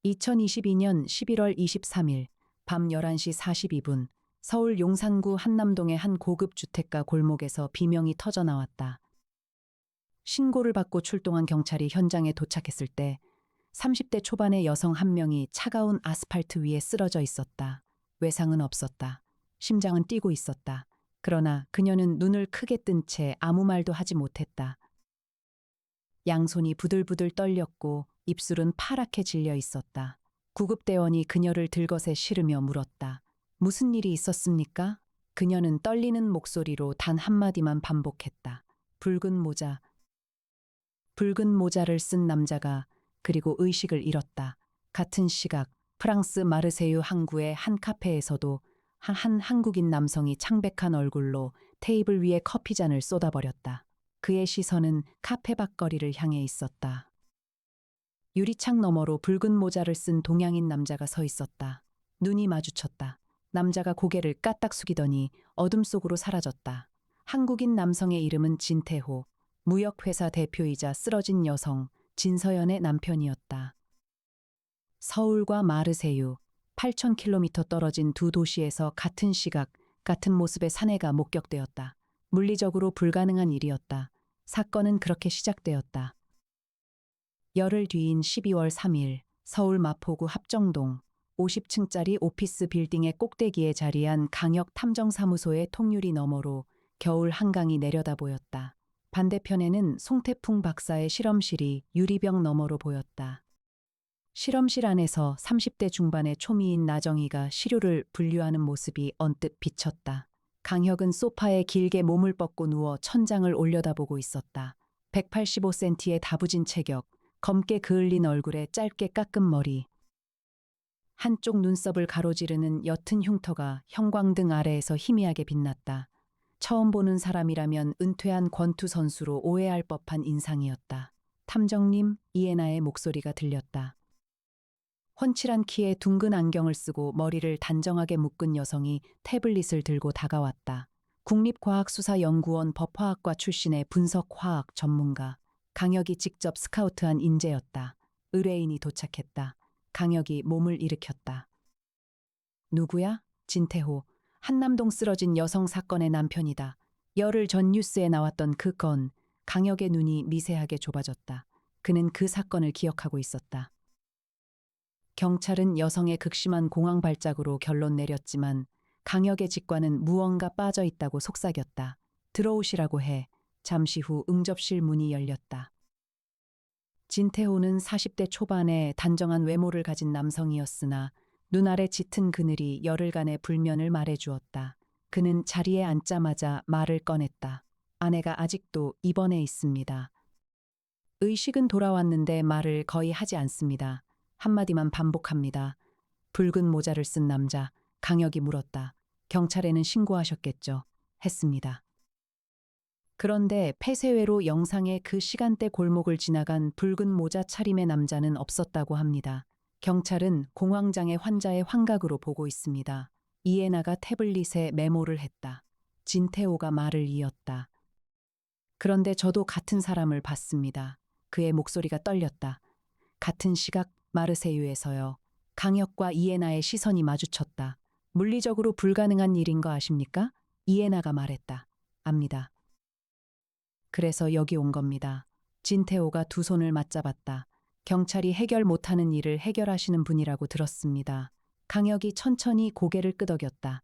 2022년 11월 23일 밤 11시 42분 서울 용산구 한남동의 한 고급 주택가 골목에서 비명이 터져 나왔다. 신고를 받고 출동한 경찰이 현장에 도착했을 때 30대 초반의 여성 한 명이 차가운 아스팔트 위에 쓰러져 있었다. 외상은 없었다. 심장은 뛰고 있었다. 그러나 그녀는 눈을 크게 뜬 채 아무 말도 하지 못했다. 양손이 부들부들 떨렸고 입술은 파랗게 질려 있었다. 구급대원이 그녀를 들것에 실으며 물었다. 무슨 일이 있었습니까? 그녀는 떨리는 목소리로 단 한마디만 반복했다. 붉은 모자. 붉은 모자를 쓴 남자가 그리고 의식을 잃었다. 같은 시각 프랑스 마르세유 항구의 한 카페에서도 한 한국인 남성이 창백한 얼굴로 테이블 위에 커피잔을 쏟아버렸다. 그의 시선은 카페 밖거리를 향해 있었다. 유리창 너머로 붉은 모자를 쓴 동양인 남자가 서 있었다. 눈이 마주쳤다. 남자가 고개를 까딱 숙이더니 어둠 속으로 사라졌다. 한국인 남성의 이름은 진태호, 무역회사 대표이자 쓰러진 여성 진서연의 남편이었다. 서울과 마르세유, 8,000km 떨어진 두 도시에서 같은 시각, 같은 모습의 사내가 목격되었다. 물리적으로 불가능한 일이었다. 사건은 그렇게 시작되었다. 열흘 뒤인 12월 3일 서울 마포구 합정동 50층짜리 오피스 빌딩의 꼭대기에 자리한 강역 탐정사무소의 통유리 너머로 겨울 한강이 내려다 보였다. 반대편에는 송태풍 박사의 실험실이 유리병 너머로 보였다. 실험실 안에서 30대 중반의 초미인 나정이가 시료를 분류하는 모습이 언뜻 비쳤다. 강혁은 소파에 길게 몸을 뻗고 누워 천장을 올려다보고 있었다. 185cm의 다부진 체격, 검게 그을린 얼굴에 짧게 깎은 머리. 한쪽 눈썹을 가로지르는 옅은 흉터가 형광등 아래에서 희미하게 빛났다. 처음 보는 사람이라면 은퇴한 권투 선수로 오해할 법한 인상이었다. 탐정님, 이에나의 목소리가 들렸다. 훤칠한 키에 둥근 안경을 쓰고 머리를 단정하게 묶은 여성이 태블릿을 들고 다가왔다. 국립과학수사연구원 법화학과 출신의 분석화학 전문가. 강혁이 직접 스카우트한 인재였다. 의뢰인이 도착했다. 강혁이 몸을 일으켰다. 누구야? 진태호. 한남동 쓰러진 여성 사건의 남편이다. 열흘 전 뉴스에 나왔던 그 건. 강혁의 눈이 미세하게 좁아졌다. 그는 그 사건을 기억하고 있었다. 경찰은 여성의 극심한 공황 발작으로 결론 내렸지만 강혁의 직관은 무언가 빠져 있다고 속삭였다. 들어오시라고 해. 잠시 후 응접실 문이 열렸다. 진태호는 40대 초반의 단정한 외모를 가진 남성이었으나 눈 아래 짙은 그늘이 열흘간의 불면을 말해주었다. 그는 자리에 앉자마자 말을 꺼냈다. 아내가 아직도 입원해 있습니다. 의식은 돌아왔는데 말을 거의 하지 않습니다. 한마디만 반복합니다. 붉은 모자를 쓴 남자, 강혁이 물었다. 경찰에는 신고하셨겠죠? 했습니다. 그런데 폐쇄회로 영상의 그 시간대 골목을 지나간 붉은 모자 차림의 남자는 없었다고 합니다. 경찰은 공황장애 환자의 환각으로 보고 있습니다. 이에나가 태블릿에 메모를 했다. 진태호가 말을 이었다. 그런데 저도 같은 사람을 봤습니다. 그의 목소리가 떨렸다. 같은 시각 마르세유에서요. 강혁과 이에나의 시선이 마주쳤다. 물리적으로 불가능한 일인 거 아십니까? 이에나가 말했다. 압니다. 그래서 여기 온 겁니다. 진태호가 두 손을 맞잡았다. 경찰이 해결 못하는 일을 해결하시는 분이라고 들었습니다. 강혁이 천천히 고개를 끄덕였다.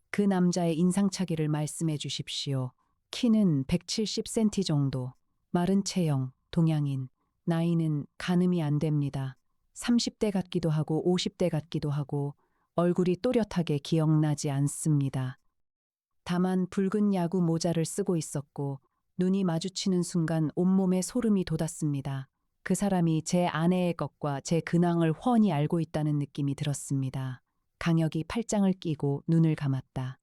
그 남자의 인상차기를 말씀해 주십시오. 키는 170cm 정도, 마른 체형, 동양인, 나이는 가늠이 안 됩니다. 30대 같기도 하고 50대 같기도 하고 얼굴이 또렷하게 기억나지 않습니다. 다만 붉은 야구 모자를 쓰고 있었고 눈이 마주치는 순간 온몸에 소름이 돋았습니다. 그 사람이 제 아내의 것과 제 근황을 훤히 알고 있다는 느낌이 들었습니다. 강혁이 팔짱을 끼고 눈을 감았다.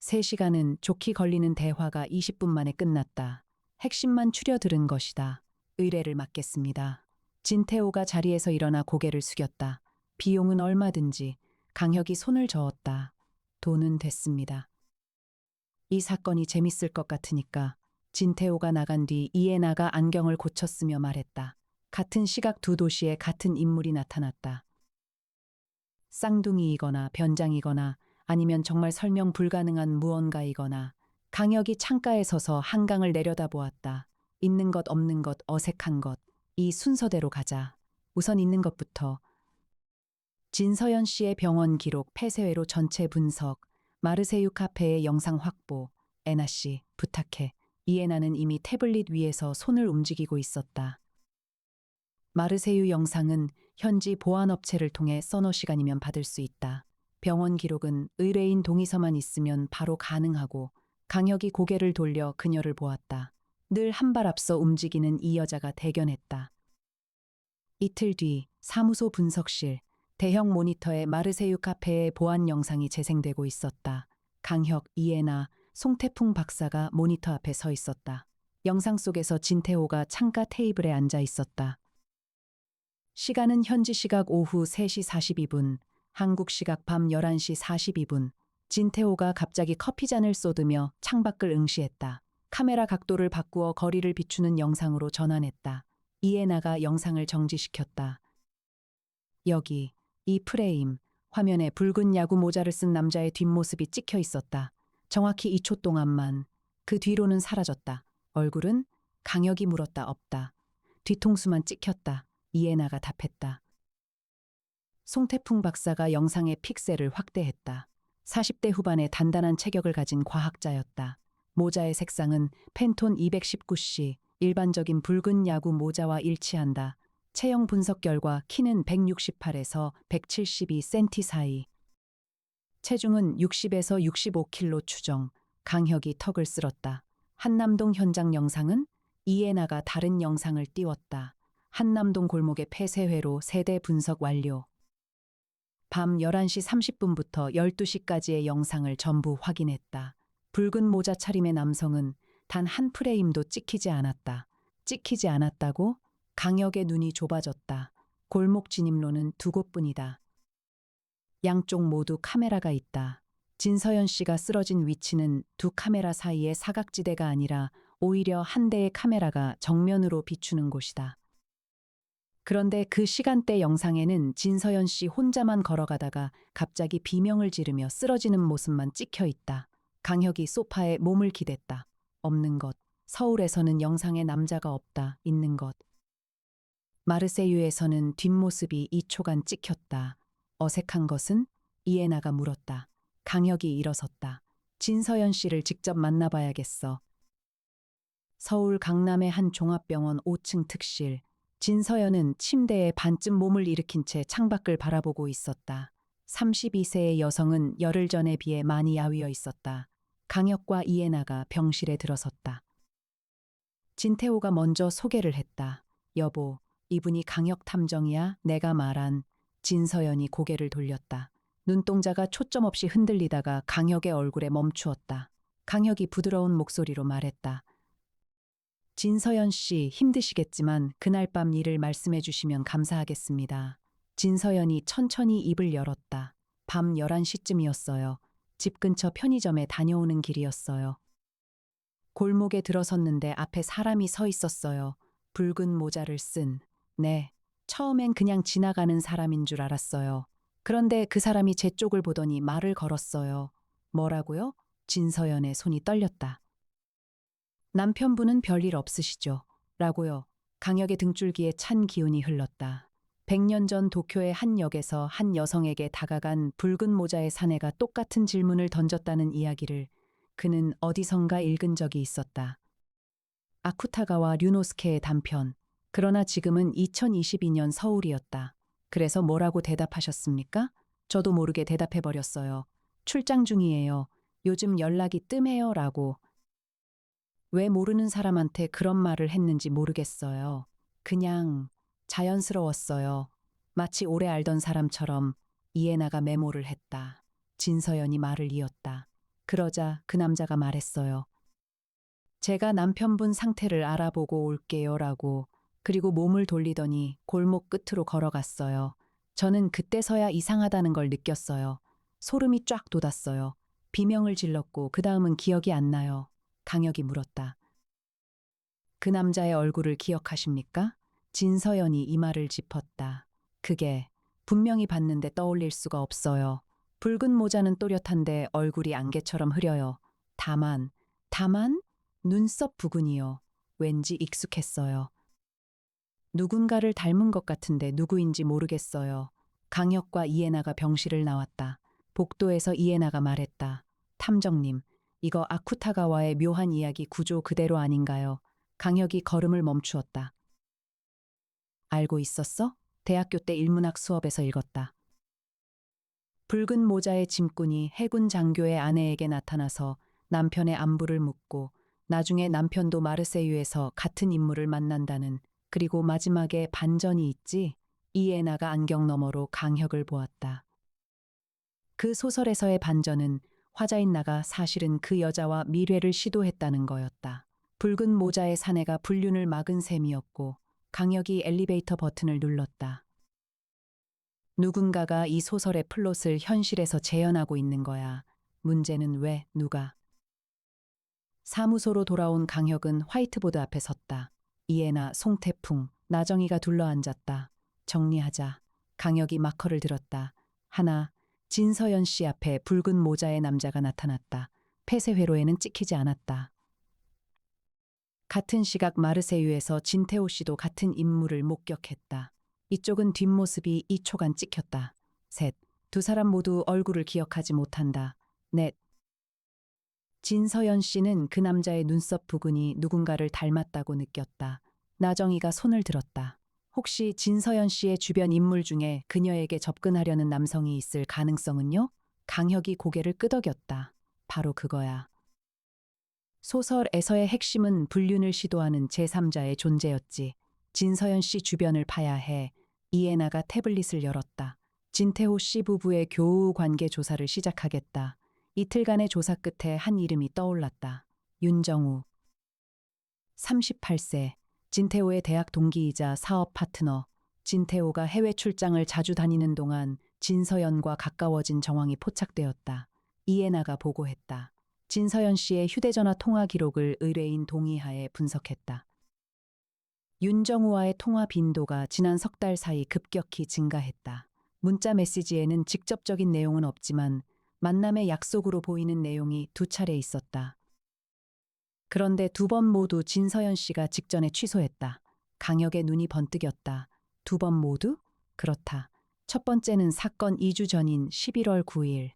3시간은 좋게 걸리는 대화가 20분 만에 끝났다. 핵심만 추려들은 것이다. 의뢰를 맡겠습니다. 진태호가 자리에서 일어나 고개를 숙였다. 비용은 얼마든지. 강혁이 손을 저었다. 돈은 됐습니다. 이 사건이 재밌을 것 같으니까. 진태호가 나간 뒤 이에나가 안경을 고쳤으며 말했다. 같은 시각 두 도시에 같은 인물이 나타났다. 쌍둥이이거나 변장이거나 아니면 정말 설명 불가능한 무언가이거나 강혁이 창가에 서서 한강을 내려다보았다. 있는 것 없는 것 어색한 것. 이 순서대로 가자. 우선 있는 것부터. 진서연 씨의 병원 기록, 폐쇄회로 전체 분석, 마르세유 카페의 영상 확보. 애나 씨, 부탁해. 이애나는 이미 태블릿 위에서 손을 움직이고 있었다. 마르세유 영상은 현지 보안업체를 통해 서너 시간이면 받을 수 있다. 병원 기록은 의뢰인 동의서만 있으면 바로 가능하고 강혁이 고개를 돌려 그녀를 보았다. 늘 한 발 앞서 움직이는 이 여자가 대견했다. 이틀 뒤 사무소 분석실, 대형 모니터에 마르세유 카페의 보안 영상이 재생되고 있었다. 강혁, 이애나, 송태풍 박사가 모니터 앞에 서 있었다. 영상 속에서 진태호가 창가 테이블에 앉아 있었다. 시간은 현지 시각 오후 3시 42분, 한국 시각 밤 11시 42분. 진태호가 갑자기 커피잔을 쏟으며 창밖을 응시했다. 카메라 각도를 바꾸어 거리를 비추는 영상으로 전환했다. 이애나가 영상을 정지시켰다. 여기, 이 프레임, 화면에 붉은 야구 모자를 쓴 남자의 뒷모습이 찍혀 있었다. 정확히 2초 동안만. 그 뒤로는 사라졌다. 얼굴은? 강혁이 물었다. 없다. 뒤통수만 찍혔다. 이애나가 답했다. 송태풍 박사가 영상의 픽셀을 확대했다. 40대 후반의 단단한 체격을 가진 과학자였다. 모자의 색상은 팬톤 219C, 일반적인 붉은 야구 모자와 일치한다. 체형 분석 결과 키는 168에서 172cm 사이. 체중은 60에서 65kg 추정. 강혁이 턱을 쓸었다. 한남동 현장 영상은? 이애나가 다른 영상을 띄웠다. 한남동 골목의 폐쇄회로 세대 분석 완료. 밤 11시 30분부터 12시까지의 영상을 전부 확인했다. 붉은 모자 차림의 남성은 단 한 프레임도 찍히지 않았다. 찍히지 않았다고? 강혁의 눈이 좁아졌다. 골목 진입로는 두 곳뿐이다. 양쪽 모두 카메라가 있다. 진서연 씨가 쓰러진 위치는 두 카메라 사이의 사각지대가 아니라 오히려 한 대의 카메라가 정면으로 비추는 곳이다. 그런데 그 시간대 영상에는 진서연 씨 혼자만 걸어가다가 갑자기 비명을 지르며 쓰러지는 모습만 찍혀 있다. 강혁이 소파에 몸을 기댔다. 없는 것. 서울에서는 영상에 남자가 없다. 있는 것. 마르세유에서는 뒷모습이 2초간 찍혔다. 어색한 것은? 이애나가 물었다. 강혁이 일어섰다. 진서연 씨를 직접 만나봐야겠어. 서울 강남의 한 종합병원 5층 특실. 진서연은 침대에 반쯤 몸을 일으킨 채 창밖을 바라보고 있었다. 32세의 여성은 열흘 전에 비해 많이 야위어 있었다. 강혁과 이애나가 병실에 들어섰다. 진태호가 먼저 소개를 했다. 여보, 이분이 강혁 탐정이야? 내가 말한. 진서연이 고개를 돌렸다. 눈동자가 초점 없이 흔들리다가 강혁의 얼굴에 멈추었다. 강혁이 부드러운 목소리로 말했다. 진서연 씨, 힘드시겠지만 그날 밤 일을 말씀해 주시면 감사하겠습니다. 진서연이 천천히 입을 열었다. 밤 11시쯤이었어요. 집 근처 편의점에 다녀오는 길이었어요. 골목에 들어섰는데 앞에 사람이 서 있었어요. 붉은 모자를 쓴. 네, 처음엔 그냥 지나가는 사람인 줄 알았어요. 그런데 그 사람이 제 쪽을 보더니 말을 걸었어요. 뭐라고요? 진서연의 손이 떨렸다. 남편분은 별일 없으시죠? 라고요. 강혁의 등줄기에 찬 기운이 흘렀다. 100년 전 도쿄의 한 역에서 한 여성에게 다가간 붉은 모자의 사내가 똑같은 질문을 던졌다는 이야기를 그는 어디선가 읽은 적이 있었다. 아쿠타가와 류노스케의 단편. 그러나 지금은 2022년 서울이었다. 그래서 뭐라고 대답하셨습니까? 저도 모르게 대답해버렸어요. 출장 중이에요. 요즘 연락이 뜸해요. 라고. 왜 모르는 사람한테 그런 말을 했는지 모르겠어요. 그냥 자연스러웠어요. 마치 오래 알던 사람처럼. 이애나가 메모를 했다. 진서연이 말을 이었다. 그러자 그 남자가 말했어요. 제가 남편분 상태를 알아보고 올게요. 라고. 그리고 몸을 돌리더니 골목 끝으로 걸어갔어요. 저는 그때서야 이상하다는 걸 느꼈어요. 소름이 쫙 돋았어요. 비명을 질렀고 그 다음은 기억이 안 나요. 강혁이 물었다. 그 남자의 얼굴을 기억하십니까? 진서연이 이마를 짚었다. 그게 분명히 봤는데 떠올릴 수가 없어요. 붉은 모자는 또렷한데 얼굴이 안개처럼 흐려요. 다만 눈썹 부근이요. 왠지 익숙했어요. 누군가를 닮은 것 같은데 누구인지 모르겠어요. 강혁과 이해나가 병실을 나왔다. 복도에서 이해나가 말했다. 탐정님, 이거 아쿠타가와의 묘한 이야기 구조 그대로 아닌가요? 강혁이 걸음을 멈추었다. 알고 있었어? 대학교 때 일문학 수업에서 읽었다. 붉은 모자의 짐꾼이 해군 장교의 아내에게 나타나서 남편의 안부를 묻고 나중에 남편도 마르세유에서 같은 인물을 만난다는, 그리고 마지막에 반전이 있지? 이에나가 안경 너머로 강혁을 보았다. 그 소설에서의 반전은 화자인 나가 사실은 그 여자와 미래를 시도했다는 거였다. 붉은 모자의 사내가 불륜을 막은 셈이었고 강혁이 엘리베이터 버튼을 눌렀다. 누군가가 이 소설의 플롯을 현실에서 재현하고 있는 거야. 문제는 왜, 누가? 사무소로 돌아온 강혁은 화이트보드 앞에 섰다. 이해나, 송태풍, 나정이가 둘러앉았다. 정리하자. 강혁이 마커를 들었다. 하나, 진서연 씨 앞에 붉은 모자의 남자가 나타났다. 폐쇄 회로에는 찍히지 않았다. 같은 시각 마르세유에서 진태호 씨도 같은 인물을 목격했다. 이쪽은 뒷모습이 2초간 찍혔다. 셋, 두 사람 모두 얼굴을 기억하지 못한다. 넷, 진서연 씨는 그 남자의 눈썹 부근이 누군가를 닮았다고 느꼈다. 나정이가 손을 들었다. 혹시 진서연 씨의 주변 인물 중에 그녀에게 접근하려는 남성이 있을 가능성은요? 강혁이 고개를 끄덕였다. 바로 그거야. 소설에서의 핵심은 불륜을 시도하는 제3자의 존재였지. 진서연 씨 주변을 파야 해. 이에나가 태블릿을 열었다. 진태호 씨 부부의 교우 관계 조사를 시작하겠다. 이틀간의 조사 끝에 한 이름이 떠올랐다. 윤정우. 38세. 진태호의 대학 동기이자 사업 파트너. 진태호가 해외 출장을 자주 다니는 동안 진서연과 가까워진 정황이 포착되었다. 이에나가 보고했다. 진서연 씨의 휴대전화 통화 기록을 의뢰인 동의하에 분석했다. 윤정우와의 통화 빈도가 지난 석 달 사이 급격히 증가했다. 문자 메시지에는 직접적인 내용은 없지만 만남의 약속으로 보이는 내용이 두 차례 있었다. 그런데 두 번 모두 진서연 씨가 직전에 취소했다. 강혁의 눈이 번뜩였다. 두 번 모두? 그렇다. 첫 번째는 사건 2주 전인 11월 9일.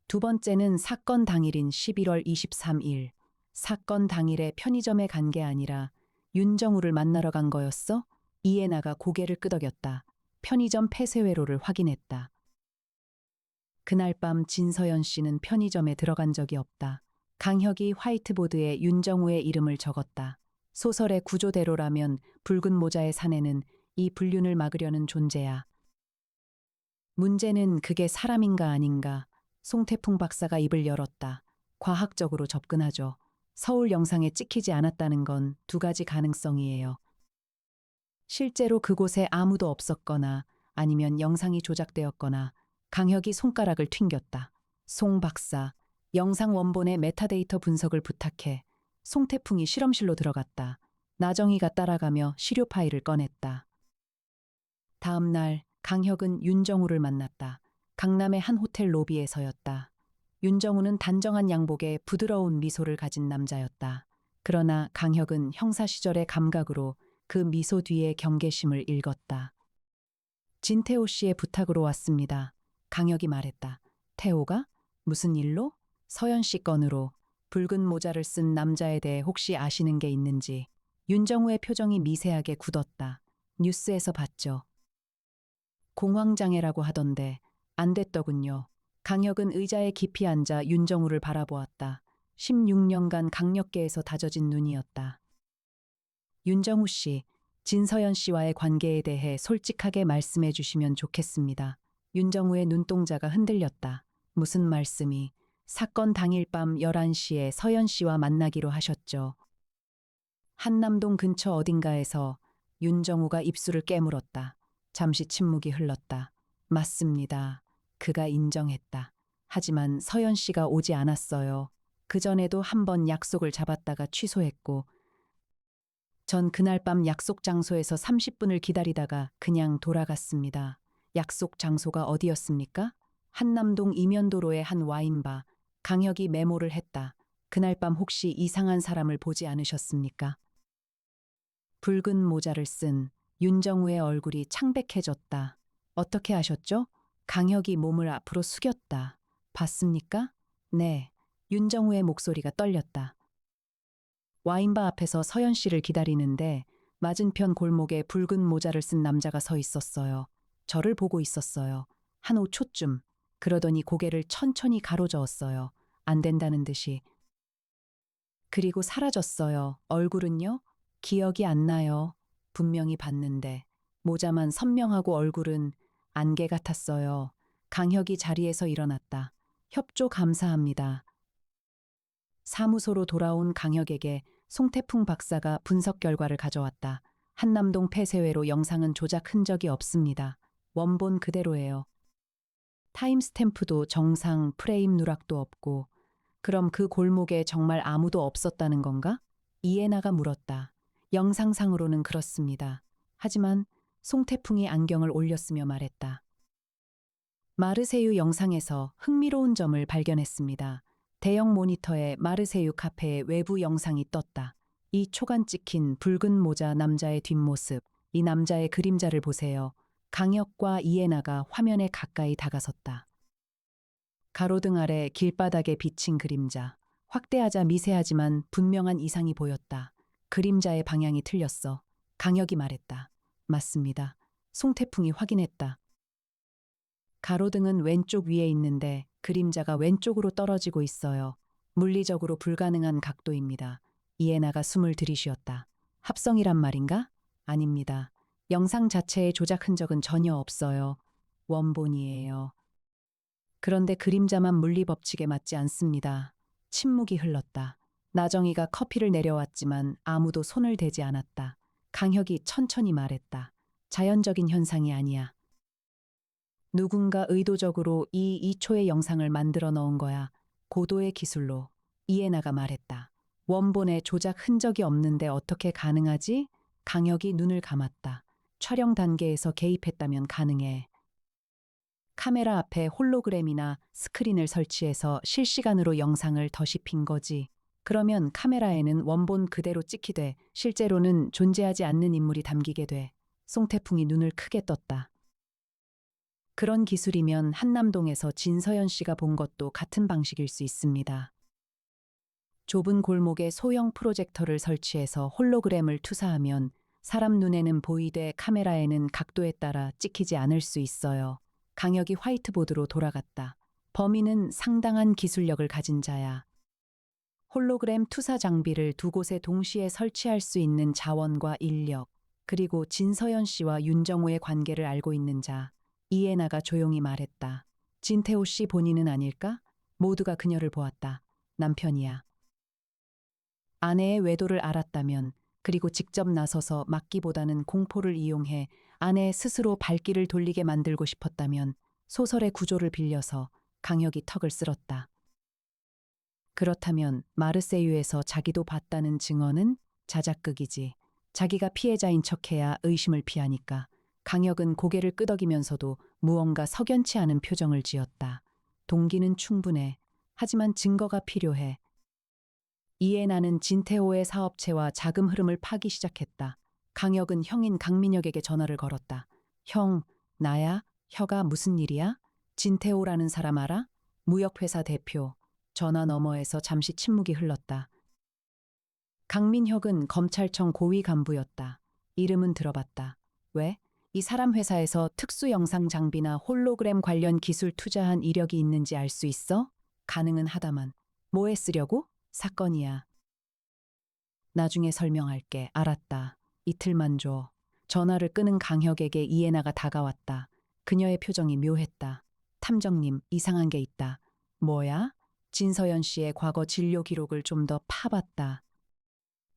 두 번째는 사건 당일인 11월 23일. 사건 당일에 편의점에 간 게 아니라 윤정우를 만나러 간 거였어? 이에나가 고개를 끄덕였다. 편의점 폐쇄회로를 확인했다. 그날 밤 진서연 씨는 편의점에 들어간 적이 없다. 강혁이 화이트보드에 윤정우의 이름을 적었다. 소설의 구조대로라면 붉은 모자의 사내는 이 불륜을 막으려는 존재야. 문제는 그게 사람인가 아닌가. 송태풍 박사가 입을 열었다. 과학적으로 접근하죠. 서울 영상에 찍히지 않았다는 건 두 가지 가능성이에요. 실제로 그곳에 아무도 없었거나 아니면 영상이 조작되었거나. 강혁이 손가락을 튕겼다. 송 박사, 영상 원본의 메타데이터 분석을 부탁해. 송태풍이 실험실로 들어갔다. 나정이가 따라가며 시료 파일을 꺼냈다. 다음 날 강혁은 윤정우를 만났다. 강남의 한 호텔 로비에서였다. 윤정우는 단정한 양복에 부드러운 미소를 가진 남자였다. 그러나 강혁은 형사 시절의 감각으로 그 미소 뒤의 경계심을 읽었다. 진태호 씨의 부탁으로 왔습니다. 강혁이 말했다. 태호가? 무슨 일로? 서연 씨 건으로. 붉은 모자를 쓴 남자에 대해 혹시 아시는 게 있는지. 윤정우의 표정이 미세하게 굳었다. 뉴스에서 봤죠. 공황장애라고 하던데 안 됐더군요. 강혁은 의자에 깊이 앉아 윤정우를 바라보았다. 16년간 강력계에서 다져진 눈이었다. 윤정우 씨, 진서연 씨와의 관계에 대해 솔직하게 말씀해 주시면 좋겠습니다. 윤정우의 눈동자가 흔들렸다. 무슨 말씀이? 사건 당일 밤 11시에 서연 씨와 만나기로 하셨죠. 한남동 근처 어딘가에서. 윤정우가 입술을 깨물었다. 잠시 침묵이 흘렀다. 맞습니다. 그가 인정했다. 하지만 서연 씨가 오지 않았어요. 그전에도 한 번 약속을 잡았다가 취소했고 전 그날 밤 약속 장소에서 30분을 기다리다가 그냥 돌아갔습니다. 약속 장소가 어디였습니까? 한남동 이면도로의 한 와인바. 강혁이 메모를 했다. 그날 밤 혹시 이상한 사람을 보지 않으셨습니까? 붉은 모자를 쓴 윤정우의 얼굴이 창백해졌다. 어떻게 아셨죠? 강혁이 몸을 앞으로 숙였다. 봤습니까? 네. 윤정우의 목소리가 떨렸다. 와인바 앞에서 서연 씨를 기다리는데 맞은편 골목에 붉은 모자를 쓴 남자가 서 있었어요. 저를 보고 있었어요. 한 5초쯤. 그러더니 고개를 천천히 가로저었어요. 안 된다는 듯이. 그리고 사라졌어요. 얼굴은요? 기억이 안 나요. 분명히 봤는데. 모자만 선명하고 얼굴은 안개 같았어요. 강혁이 자리에서 일어났다. 협조 감사합니다. 사무소로 돌아온 강혁에게 송태풍 박사가 분석 결과를 가져왔다. 한남동 폐쇄회로 영상은 조작 흔적이 없습니다. 원본 그대로예요. 타임스탬프도 정상, 프레임 누락도 없고. 그럼 그 골목에 정말 아무도 없었다는 건가? 이에나가 물었다. 영상상으로는 그렇습니다. 하지만 송태풍이 안경을 올렸으며 말했다. 마르세유 영상에서 흥미로운 점을 발견했습니다. 대형 모니터에 마르세유 카페의 외부 영상이 떴다. 이 초간 찍힌 붉은 모자 남자의 뒷모습, 이 남자의 그림자를 보세요. 강혁과 이에나가 화면에 가까이 다가섰다. 가로등 아래 길바닥에 비친 그림자. 확대하자 미세하지만 분명한 이상이 보였다. 그림자의 방향이 틀렸어. 강혁이 말했다. 맞습니다. 송태풍이 확인했다. 가로등은 왼쪽 위에 있는데 그림자가 왼쪽으로 떨어지고 있어요. 물리적으로 불가능한 각도입니다. 이에나가 숨을 들이쉬었다. 합성이란 말인가? 아닙니다. 영상 자체의 조작 흔적은 전혀 없어요. 원본이에요. 그런데 그림자만 물리법칙에 맞지 않습니다. 침묵이 흘렀다. 나정이가 커피를 내려왔지만 아무도 손을 대지 않았다. 강혁이 천천히 말했다. 자연적인 현상이 아니야. 누군가 의도적으로 이 2초의 영상을 만들어 넣은 거야. 고도의 기술로. 이에나가 말했다. 원본에 조작 흔적이 없는데 어떻게 가능하지? 강혁이 눈을 감았다. 촬영 단계에서 개입했다면 가능해. 카메라 앞에 홀로그램이나 스크린을 설치해서 실시간으로 영상을 덧입힌 거지. 그러면 카메라에는 원본 그대로 찍히되 실제로는 존재하지 않는 인물이 담기게 돼. 송태풍이 눈을 크게 떴다. 그런 기술이면 한남동에서 진서연 씨가 본 것도 같은 방식일 수 있습니다. 좁은 골목에 소형 프로젝터를 설치해서 홀로그램을 투사하면 사람 눈에는 보이되 카메라에는 각도에 따라 찍히지 않을 수 있어요. 강혁이 화이트보드로 돌아갔다. 범인은 상당한 기술력을 가진 자야. 홀로그램 투사 장비를 두 곳에 동시에 설치할 수 있는 자원과 인력, 그리고 진서연 씨와 윤정우의 관계를 알고 있는 자. 이에나가 조용히 말했다. 진태호 씨 본인은 아닐까? 모두가 그녀를 보았다. 남편이야. 아내의 외도를 알았다면, 그리고 직접 나서서 막기보다는 공포를 이용해 아내 스스로 발길을 돌리게 만들고 싶었다면 소설의 구조를 빌려서 강혁이 턱을 쓸었다. 그렇다면 마르세유에서 자기도 봤다는 증언은 자작극이지. 자기가 피해자인 척해야 의심을 피하니까. 강혁은 고개를 끄덕이면서도 무언가 석연치 않은 표정을 지었다. 동기는 충분해. 하지만 증거가 필요해. 이에 나는 진태호의 사업체와 자금 흐름을 파기 시작했다. 강혁은 형인 강민혁에게 전화를 걸었다. 형, 나야? 혀가 무슨 일이야? 진태호라는 사람 알아? 무역회사 대표. 전화 너머에서 잠시 침묵이 흘렀다. 강민혁은 검찰청 고위 간부였다. 이름은 들어봤다. 왜? 이 사람 회사에서 특수 영상 장비나 홀로그램 관련 기술 투자한 이력이 있는지 알 수 있어? 가능은 하다만. 뭐에 쓰려고? 사건이야. 나중에 설명할게. 알았다. 이틀만 줘. 전화를 끄는 강혁에게 이에나가 다가왔다. 그녀의 표정이 묘했다. 탐정님, 이상한 게 있다. 뭐야? 진서연 씨의 과거 진료 기록을 좀 더 파봤다.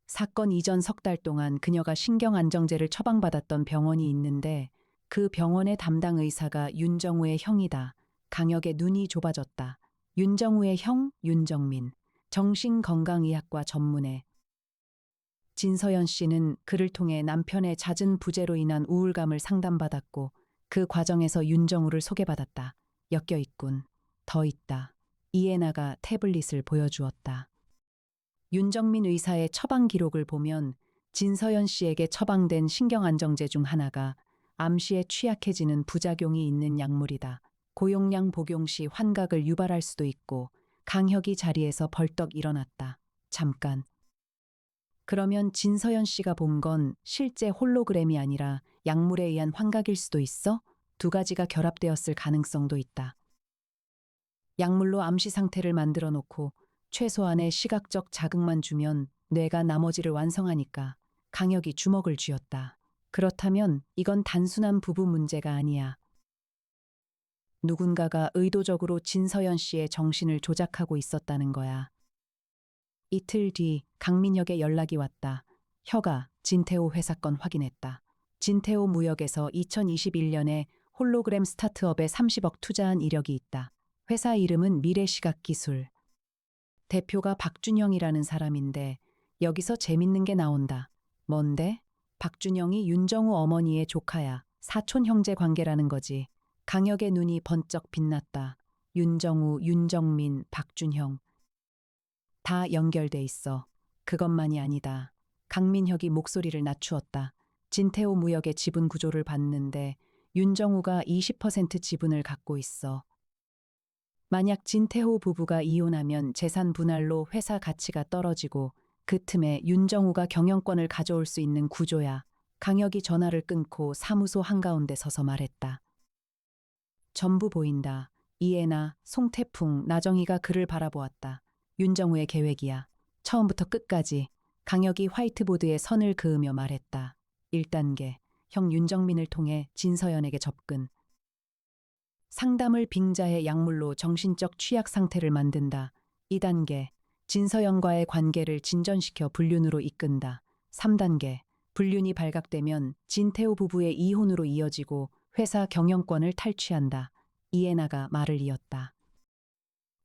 사건 이전 석 달 동안 그녀가 신경안정제를 처방받았던 병원이 있는데 그 병원의 담당 의사가 윤정우의 형이다. 강혁의 눈이 좁아졌다. 윤정우의 형, 윤정민. 정신건강의학과 전문의. 진서연 씨는 그를 통해 남편의 잦은 부재로 인한 우울감을 상담받았고 그 과정에서 윤정우를 소개받았다. 엮여 있군. 더 있다. 이해나가 태블릿을 보여주었다. 윤정민 의사의 처방 기록을 보면 진서연 씨에게 처방된 신경안정제 중 하나가 암시에 취약해지는 부작용이 있는 약물이다. 고용량 복용 시 환각을 유발할 수도 있고 강혁이 자리에서 벌떡 일어났다. 잠깐. 그러면 진서연 씨가 본 건 실제 홀로그램이 아니라 약물에 의한 환각일 수도 있어? 두 가지가 결합되었을 가능성도 있다. 약물로 암시 상태를 만들어 놓고 최소한의 시각적 자극만 주면 뇌가 나머지를 완성하니까 강혁이 주먹을 쥐었다. 그렇다면 이건 단순한 부부 문제가 아니야. 누군가가 의도적으로 진서연 씨의 정신을 조작하고 있었다는 거야. 이틀 뒤 강민혁의 연락이 왔다. 혀가 진테오 회사 건 확인했다. 진테오 무역에서 2021년에 홀로그램 스타트업에 30억 투자한 이력이 있다. 회사 이름은 미래시각기술. 대표가 박준영이라는 사람인데 여기서 재밌는 게 나온다. 뭔데? 박준영이 윤정우 어머니의 조카야. 사촌 형제 관계라는 거지. 강혁의 눈이 번쩍 빛났다. 윤정우, 윤정민, 박준형. 다 연결돼 있어. 그것만이 아니다. 강민혁이 목소리를 낮추었다. 진테오 무역의 지분 구조를 봤는데 윤정우가 20% 지분을 갖고 있어. 만약 진태호 부부가 이혼하면 재산 분할로 회사 가치가 떨어지고 그 틈에 윤정우가 경영권을 가져올 수 있는 구조야. 강혁이 전화를 끊고 사무소 한가운데 서서 말했다. 전부 보인다. 이해나, 송태풍, 나정희가 그를 바라보았다. 윤정우의 계획이야. 처음부터 끝까지. 강혁이 화이트보드에 선을 그으며 말했다. 1단계. 형 윤정민을 통해 진서연에게 접근. 상담을 빙자해 약물로 정신적 취약 상태를 만든다. 2단계. 진서연과의 관계를 진전시켜 불륜으로 이끈다. 3단계. 불륜이 발각되면 진태호 부부의 이혼으로 이어지고 회사 경영권을 탈취한다. 이해나가 말을 이었다.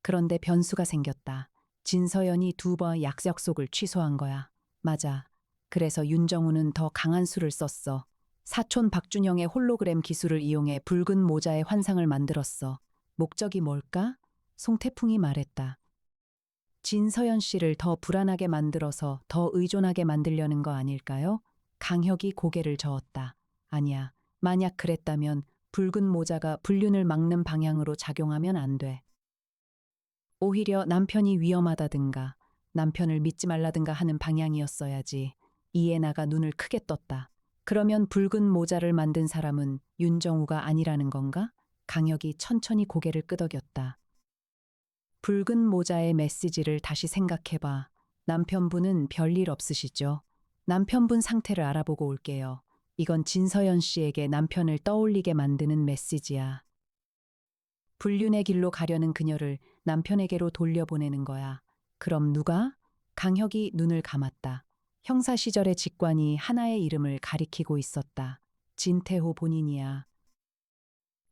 그런데 변수가 생겼다. 진서연이 2번 약속을 취소한 거야. 맞아. 그래서 윤정우는 더 강한 수를 썼어. 사촌 박준영의 홀로그램 기술을 이용해 붉은 모자의 환상을 만들었어. 목적이 뭘까? 송태풍이 말했다. 진서연 씨를 더 불안하게 만들어서 더 의존하게 만들려는 거 아닐까요? 강혁이 고개를 저었다. 아니야. 만약 그랬다면 붉은 모자가 불륜을 막는 방향으로 작용하면 안 돼. 오히려 남편이 위험하다든가 남편을 믿지 말라든가 하는 방향이었어야지. 이해나가 눈을 크게 떴다. 그러면 붉은 모자를 만든 사람은 윤정우가 아니라는 건가? 강혁이 천천히 고개를 끄덕였다. 붉은 모자의 메시지를 다시 생각해봐. 남편분은 별일 없으시죠? 남편분 상태를 알아보고 올게요. 이건 진서연 씨에게 남편을 떠올리게 만드는 메시지야. 불륜의 길로 가려는 그녀를 남편에게로 돌려보내는 거야. 그럼 누가? 강혁이 눈을 감았다. 형사 시절의 직관이 하나의 이름을 가리키고 있었다. 진태호 본인이야.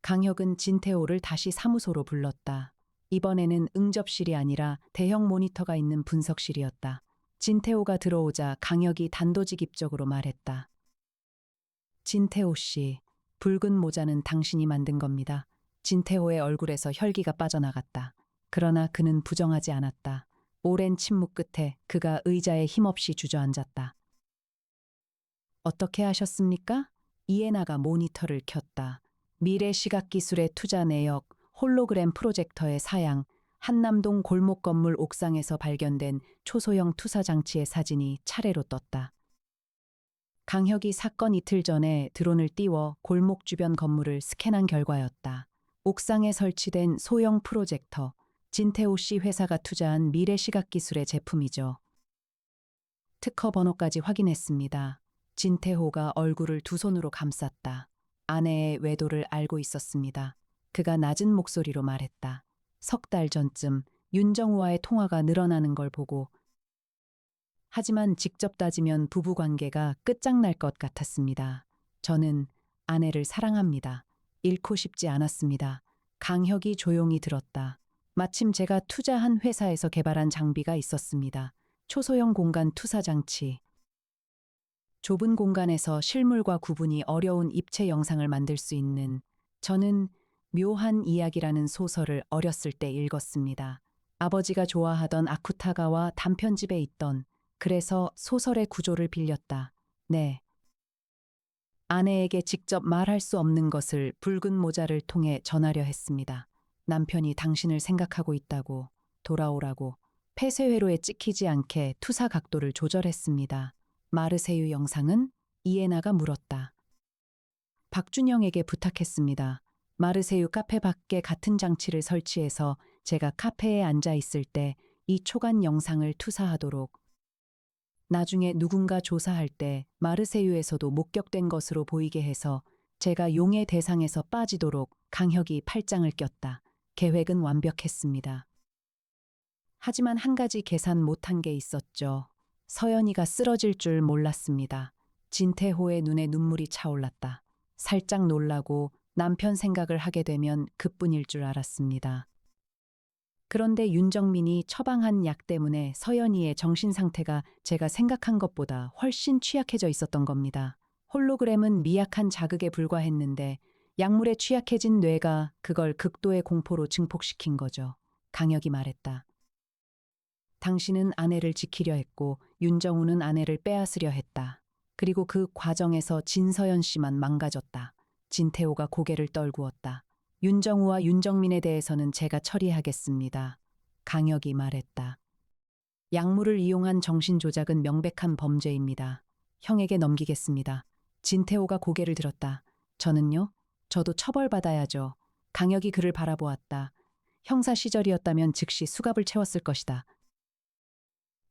강혁은 진태호를 다시 사무소로 불렀다. 이번에는 응접실이 아니라 대형 모니터가 있는 분석실이었다. 진태호가 들어오자 강혁이 단도직입적으로 말했다. 진태호 씨, 붉은 모자는 당신이 만든 겁니다. 진태호의 얼굴에서 혈기가 빠져나갔다. 그러나 그는 부정하지 않았다. 오랜 침묵 끝에 그가 의자에 힘없이 주저앉았다. 어떻게 하셨습니까? 이해나가 모니터를 켰다. 미래시각기술의 투자 내역, 홀로그램 프로젝터의 사양, 한남동 골목 건물 옥상에서 발견된 초소형 투사장치의 사진이 차례로 떴다. 강혁이 사건 이틀 전에 드론을 띄워 골목 주변 건물을 스캔한 결과였다. 옥상에 설치된 소형 프로젝터, 진태호 씨 회사가 투자한 미래시각기술의 제품이죠. 특허 번호까지 확인했습니다. 진태호가 얼굴을 두 손으로 감쌌다. 아내의 외도를 알고 있었습니다. 그가 낮은 목소리로 말했다. 석 달 전쯤 윤정우와의 통화가 늘어나는 걸 보고 하지만 직접 따지면 부부관계가 끝장날 것 같았습니다. 저는 아내를 사랑합니다. 잃고 싶지 않았습니다. 강혁이 조용히 들었다. 마침 제가 투자한 회사에서 개발한 장비가 있었습니다. 초소형 공간 투사 장치. 좁은 공간에서 실물과 구분이 어려운 입체 영상을 만들 수 있는 저는 묘한 이야기라는 소설을 어렸을 때 읽었습니다. 아버지가 좋아하던 아쿠타가와 단편집에 있던 그래서 소설의 구조를 빌렸다. 네. 아내에게 직접 말할 수 없는 것을 붉은 모자를 통해 전하려 했습니다. 남편이 당신을 생각하고 있다고, 돌아오라고, 폐쇄회로에 찍히지 않게 투사 각도를 조절했습니다. 마르세유 영상은? 이에나가 물었다. 박준영에게 부탁했습니다. 마르세유 카페 밖에 같은 장치를 설치해서 제가 카페에 앉아 있을 때 이 초간 영상을 투사하도록. 나중에 누군가 조사할 때 마르세유에서도 목격된 것으로 보이게 해서 제가 용의 대상에서 빠지도록 강혁이 팔짱을 꼈다. 계획은 완벽했습니다. 하지만 한 가지 계산 못한 게 있었죠. 서연이가 쓰러질 줄 몰랐습니다. 진태호의 눈에 눈물이 차올랐다. 살짝 놀라고 남편 생각을 하게 되면 그뿐일 줄 알았습니다. 그런데 윤정민이 처방한 약 때문에 서연이의 정신 상태가 제가 생각한 것보다 훨씬 취약해져 있었던 겁니다. 홀로그램은 미약한 자극에 불과했는데 약물에 취약해진 뇌가 그걸 극도의 공포로 증폭시킨 거죠. 강혁이 말했다. 당신은 아내를 지키려 했고 윤정우는 아내를 빼앗으려 했다. 그리고 그 과정에서 진서연 씨만 망가졌다. 진태호가 고개를 떨구었다. 윤정우와 윤정민에 대해서는 제가 처리하겠습니다. 강혁이 말했다. 약물을 이용한 정신조작은 명백한 범죄입니다. 형에게 넘기겠습니다. 진태호가 고개를 들었다. 저는요? 저도 처벌받아야죠. 강혁이 그를 바라보았다. 형사 시절이었다면 즉시 수갑을 채웠을 것이다.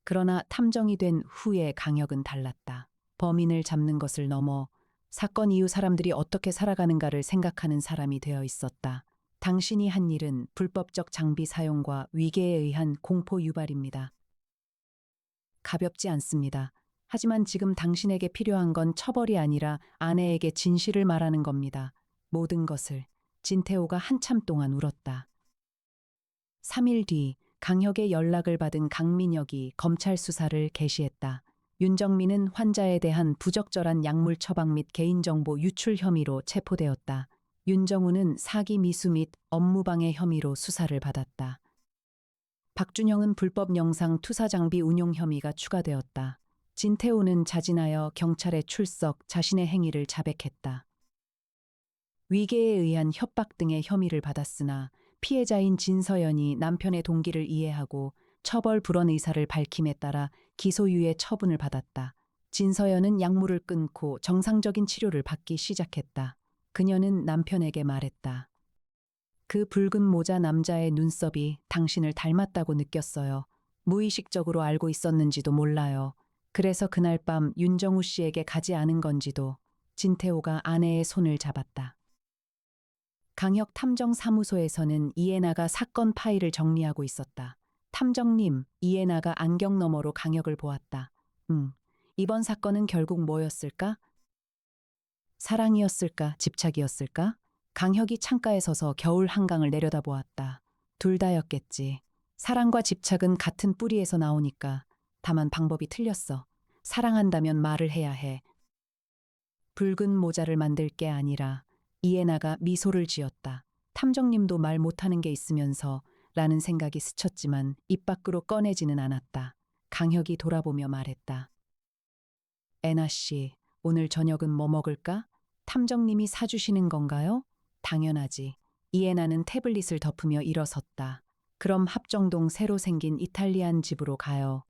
그러나 탐정이 된 후에 강혁은 달랐다. 범인을 잡는 것을 넘어 사건 이후 사람들이 어떻게 살아가는가를 생각하는 사람이 되어 있었다. 당신이 한 일은 불법적 장비 사용과 위계에 의한 공포 유발입니다. 가볍지 않습니다. 하지만 지금 당신에게 필요한 건 처벌이 아니라 아내에게 진실을 말하는 겁니다. 모든 것을. 진태호가 한참 동안 울었다. 3일 뒤 강혁의 연락을 받은 강민혁이 검찰 수사를 개시했다. 윤정민은 환자에 대한 부적절한 약물 처방 및 개인정보 유출 혐의로 체포되었다. 윤정우는 사기 미수 및 업무방해 혐의로 수사를 받았다. 박준영은 불법 영상 투사 장비 운용 혐의가 추가되었다. 진태호는 자진하여 경찰에 출석, 자신의 행위를 자백했다. 위계에 의한 협박 등의 혐의를 받았으나 피해자인 진서연이 남편의 동기를 이해하고 처벌 불원 의사를 밝힘에 따라 기소유예 처분을 받았다. 진서연은 약물을 끊고 정상적인 치료를 받기 시작했다. 그녀는 남편에게 말했다. 그 붉은 모자 남자의 눈썹이 당신을 닮았다고 느꼈어요. 무의식적으로 알고 있었는지도 몰라요. 그래서 그날 밤 윤정우 씨에게 가지 않은 건지도. 진태호가 아내의 손을 잡았다. 강혁 탐정사무소에서는 이에나가 사건 파일을 정리하고 있었다. 탐정님, 이에나가 안경 너머로 강혁을 보았다. 이번 사건은 결국 뭐였을까? 사랑이었을까? 집착이었을까? 강혁이 창가에 서서 겨울 한강을 내려다보았다. 둘 다였겠지. 사랑과 집착은 같은 뿌리에서 나오니까. 다만 방법이 틀렸어. 사랑한다면 말을 해야 해. 붉은 모자를 만들 게 아니라 이에나가 미소를 지었다. 탐정님도 말 못하는 게 있으면서 라는 생각이 스쳤지만 입 밖으로 꺼내지는 않았다. 강혁이 돌아보며 말했다. 애나 씨, 오늘 저녁은 뭐 먹을까? 탐정님이 사주시는 건가요? 당연하지. 이에나는 태블릿을 덮으며 일어섰다. 그럼 합정동 새로 생긴 이탈리안 집으로 가요.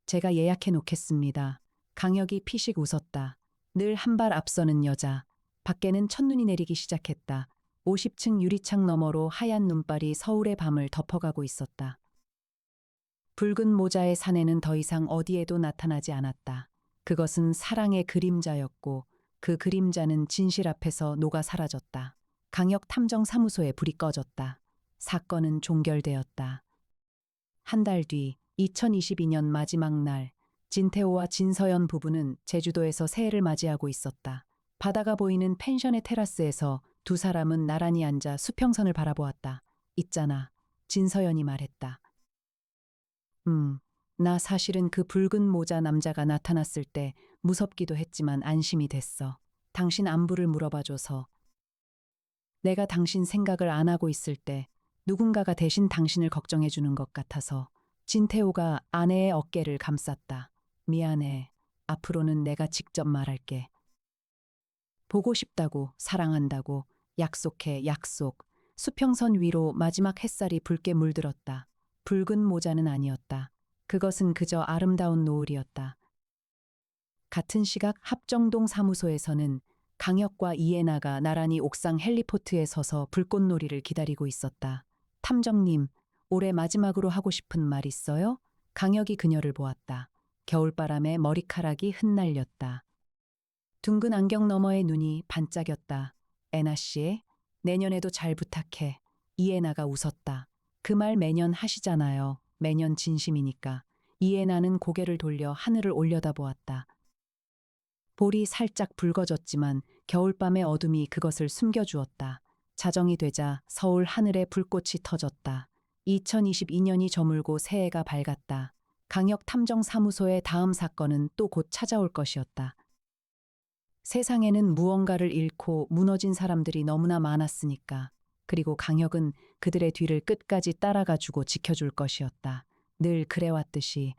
제가 예약해 놓겠습니다. 강혁이 피식 웃었다. 늘 한 발 앞서는 여자. 밖에는 첫눈이 내리기 시작했다. 50층 유리창 너머로 하얀 눈발이 서울의 밤을 덮어가고 있었다. 붉은 모자의 사내는 더 이상 어디에도 나타나지 않았다. 그것은 사랑의 그림자였고 그 그림자는 진실 앞에서 녹아 사라졌다. 강혁 탐정 사무소에 불이 꺼졌다. 사건은 종결되었다. 한 달 뒤 2022년 마지막 날 진태호와 진서연 부부는 제주도에서 새해를 맞이하고 있었다. 바다가 보이는 펜션의 테라스에서 두 사람은 나란히 앉아 수평선을 바라보았다. 있잖아. 진서연이 말했다. 나 사실은 그 붉은 모자 남자가 나타났을 때 무섭기도 했지만 안심이 됐어. 당신 안부를 물어봐줘서. 내가 당신 생각을 안 하고 있을 때 누군가가 대신 당신을 걱정해주는 것 같아서. 진태호가 아내의 어깨를 감쌌다. 미안해. 앞으로는 내가 직접 말할게. 보고 싶다고, 사랑한다고, 약속해, 약속. 수평선 위로 마지막 햇살이 붉게 물들었다. 붉은 모자는 아니었다. 그것은 그저 아름다운 노을이었다. 같은 시각 합정동 사무소에서는 강혁과 이해나가 나란히 옥상 헬리포트에 서서 불꽃놀이를 기다리고 있었다. 탐정님, 올해 마지막으로 하고 싶은 말 있어요? 강혁이 그녀를 보았다. 겨울바람에 머리카락이 흩날렸다. 둥근 안경 너머의 눈이 반짝였다. 애나 씨, 내년에도 잘 부탁해. 이해나가 웃었다. 그 말 매년 하시잖아요. 매년 진심이니까. 이해나는 고개를 돌려 하늘을 올려다보았다. 볼이 살짝 붉어졌지만 겨울밤의 어둠이 그것을 숨겨주었다. 자정이 되자 서울 하늘에 불꽃이 터졌다. 2022년이 저물고 새해가 밝았다. 강력 탐정사무소의 다음 사건은 또 곧 찾아올 것이었다. 세상에는 무언가를 잃고 무너진 사람들이 너무나 많았으니까. 그리고 강혁은 그들의 뒤를 끝까지 따라가주고 지켜줄 것이었다. 늘 그래왔듯이